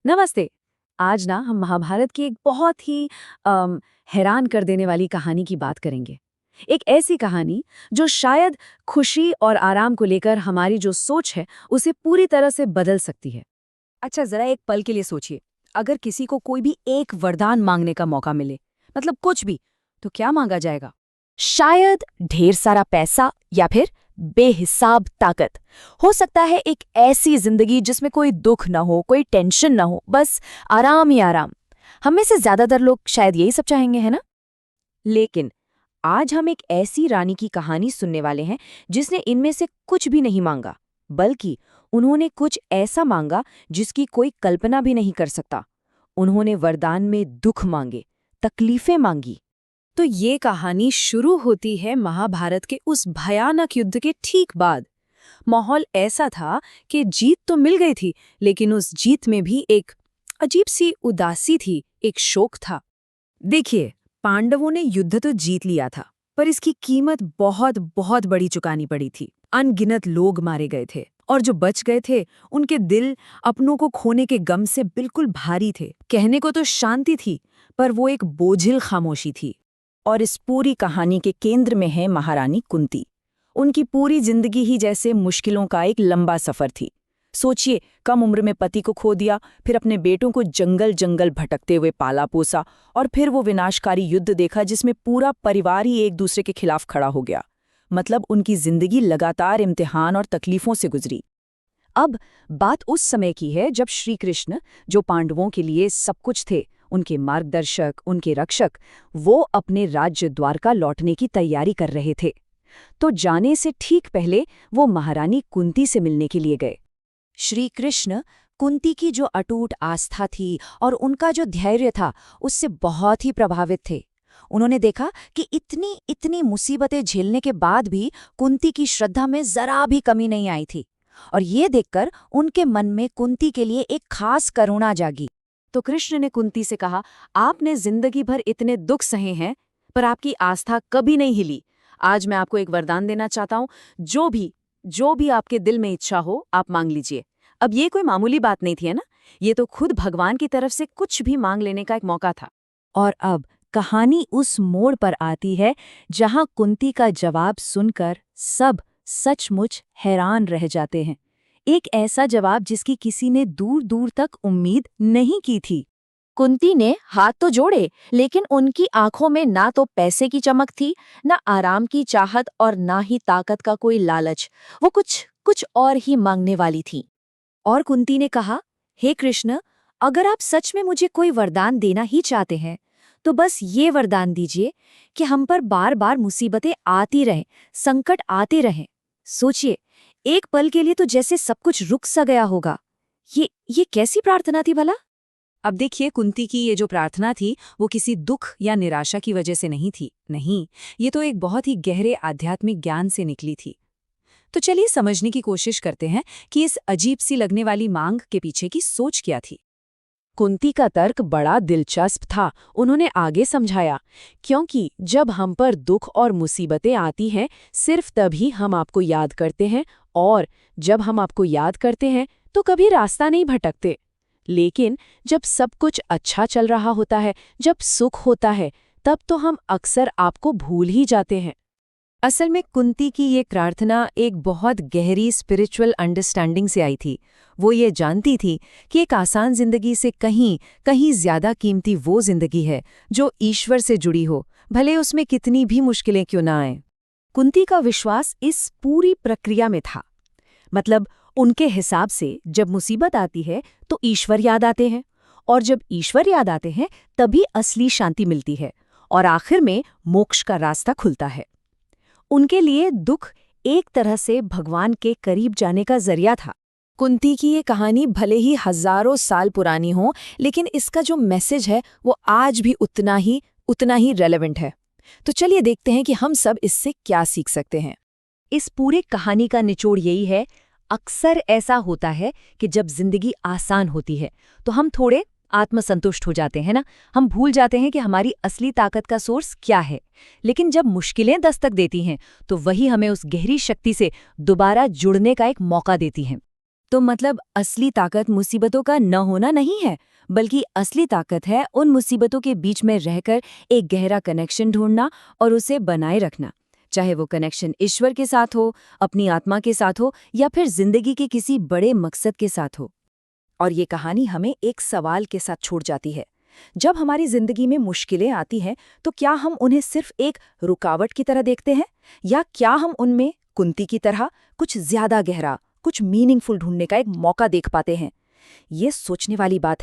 नमस्ते। आज ना हम महाभारत की एक बहुत ही हैरान कर देने वाली कहानी की बात करेंगे। एक ऐसी कहानी जो शायद खुशी और आराम को लेकर हमारी जो सोच है उसे पूरी तरह से बदल सकती है। अच्छा, जरा एक पल के लिए सोचिए। अगर किसी को कोई भी एक वरदान मांगने का मौका मिले, मतलब कुछ भी, तो क्या मांगा जाएगा? शायद ढेर सारा पैसा या फिर बेहिसाब ताकत। हो सकता है एक ऐसी जिंदगी जिसमें कोई दुख ना हो, कोई टेंशन ना हो, बस आराम ही आराम। हम में से ज्यादातर लोग शायद यही सब चाहेंगे, है ना? लेकिन आज हम एक ऐसी रानी की कहानी सुनने वाले हैं जिसने इनमें से कुछ भी नहीं मांगा, बल्कि उन्होंने कुछ ऐसा मांगा जिसकी कोई कल्पना भी नहीं कर सकता। उन्होंने वरदान में दुख मांगे, तकलीफें मांगी। तो ये कहानी शुरू होती है महाभारत के उस भयानक युद्ध के ठीक बाद। माहौल ऐसा था कि जीत तो मिल गई थी, लेकिन उस जीत में भी एक अजीब सी उदासी थी, एक शोक था। देखिए, पांडवों ने युद्ध तो जीत लिया था, पर इसकी कीमत बहुत बहुत बड़ी चुकानी पड़ी थी। अनगिनत लोग मारे गए थे और जो बच गए थे उनके दिल अपनों को खोने के गम से बिल्कुल भारी थे। कहने को तो शांति थी, पर वो एक बोझिल खामोशी थी। और इस पूरी कहानी के केंद्र में है महारानी कुंती। उनकी पूरी जिंदगी ही जैसे मुश्किलों का एक लंबा सफर थी। सोचिए, कम उम्र में पति को खो दिया, फिर अपने बेटों को जंगल जंगल भटकते हुए पाला पोसा, और फिर वो विनाशकारी युद्ध देखा जिसमें पूरा परिवार ही एक दूसरे के खिलाफ खड़ा हो गया। मतलब उनकी जिंदगी लगातार इम्तिहान और तकलीफों से गुजरी। अब बात उस समय की है जब श्री कृष्ण, जो पांडवों के लिए सब कुछ थे, उनके मार्गदर्शक, उनके रक्षक, वो अपने राज्य द्वारका लौटने की तैयारी कर रहे थे। तो जाने से ठीक पहले वो महारानी कुंती से मिलने के लिए गए। श्री कृष्ण कुंती की जो अटूट आस्था थी और उनका जो धैर्य था, उससे बहुत ही प्रभावित थे। उन्होंने देखा कि इतनी इतनी मुसीबतें झेलने के बाद भी कुंती की श्रद्धा में जरा भी कमी नहीं आई थी, और ये देखकर उनके मन में कुंती के लिए एक खास करुणा जागी। तो कृष्ण ने कुंती से कहा, आपने जिंदगी भर इतने दुख सहे हैं, पर आपकी आस्था कभी नहीं हिली। आज मैं आपको एक वरदान देना चाहता हूँ। जो भी आपके दिल में इच्छा हो, आप मांग लीजिए। अब ये कोई मामूली बात नहीं थी, है ना? ये तो खुद भगवान की तरफ से कुछ भी मांग लेने का एक मौका था। और अब कहानी उस मोड़ पर आती है जहां कुंती का जवाब सुनकर सब सचमुच हैरान रह जाते हैं। एक ऐसा जवाब जिसकी किसी ने दूर दूर तक उम्मीद नहीं की थी। कुंती ने हाथ तो जोड़े, लेकिन उनकी आंखों में ना तो पैसे की चमक थी, ना आराम की चाहत, और ना ही ताकत का कोई लालच। वो कुछ कुछ और ही मांगने वाली थी। और कुंती ने कहा, हे कृष्ण, अगर आप सच में मुझे कोई वरदान देना ही चाहते हैं, तो बस ये वरदान दीजिए कि हम पर बार बार मुसीबतें आती रहें, संकट आते रहें। सोचिए, एक पल के लिए तो जैसे सब कुछ रुक सा गया होगा। ये कैसी प्रार्थना थी भला? अब देखिए, कुंती की ये जो प्रार्थना थी वो किसी दुख या निराशा की वजह से नहीं थी। नहीं, ये तो एक बहुत ही गहरे आध्यात्मिक ज्ञान से निकली थी। तो चलिए समझने की कोशिश करते हैं कि इस अजीब सी लगने वाली मांग के पीछे की सोच क्या थी। कुंती का तर्क बड़ा दिलचस्प था। उन्होंने आगे समझाया, क्योंकि जब हम पर दुख और मुसीबतें आती हैं, सिर्फ तभी हम आपको याद करते हैं, और जब हम आपको याद करते हैं तो कभी रास्ता नहीं भटकते। लेकिन जब सब कुछ अच्छा चल रहा होता है, जब सुख होता है, तब तो हम अक्सर आपको भूल ही जाते हैं। असल में कुंती की ये प्रार्थना एक बहुत गहरी स्पिरिचुअल अंडरस्टैंडिंग से आई थी। वो ये जानती थी कि एक आसान जिंदगी से कहीं कहीं ज्यादा कीमती वो जिंदगी है जो ईश्वर से जुड़ी हो, भले उसमें कितनी भी मुश्किलें क्यों ना आएं। कुंती का विश्वास इस पूरी प्रक्रिया में था। मतलब उनके हिसाब से जब मुसीबत आती है तो ईश्वर याद आते हैं, और जब ईश्वर याद आते हैं तभी असली शांति मिलती है, और आखिर में मोक्ष का रास्ता खुलता है। उनके लिए दुख एक तरह से भगवान के करीब जाने का जरिया था। कुंती की ये कहानी भले ही हजारों साल पुरानी हो, लेकिन इसका जो मैसेज है वो आज भी उतना ही रेलेवेंट है। तो चलिए देखते हैं कि हम सब इससे क्या सीख सकते हैं। इस पूरे कहानी का निचोड़ यही है, अक्सर ऐसा होता है कि जब जिंदगी आसान होती है तो हम थोड़े आत्मसंतुष्ट हो जाते हैं ना। हम भूल जाते हैं कि हमारी असली ताकत का सोर्स क्या है। लेकिन जब मुश्किलें दस्तक देती हैं तो वही हमें उस गहरी शक्ति से दोबारा जुड़ने का एक मौका देती हैं। तो मतलब असली ताकत मुसीबतों का न होना नहीं है, बल्कि असली ताकत है उन मुसीबतों के बीच में रहकर एक गहरा कनेक्शन ढूंढना और उसे बनाए रखना, चाहे वो कनेक्शन ईश्वर के साथ हो, अपनी आत्मा के साथ हो या फिर जिंदगी के किसी बड़े मकसद के साथ हो। और ये कहानी हमें एक सवाल के साथ छोड़ जाती है। जब हमारी जिंदगी में मुश्किलें आती हैं तो क्या हम उन्हें सिर्फ एक रुकावट की तरह देखते हैं, या क्या हम उनमें कुंती की तरह कुछ ज्यादा गहरा, कुछ मीनिंगफुल ढूंढने का एक मौका देख पाते हैं? ये सोचने वाली बात है।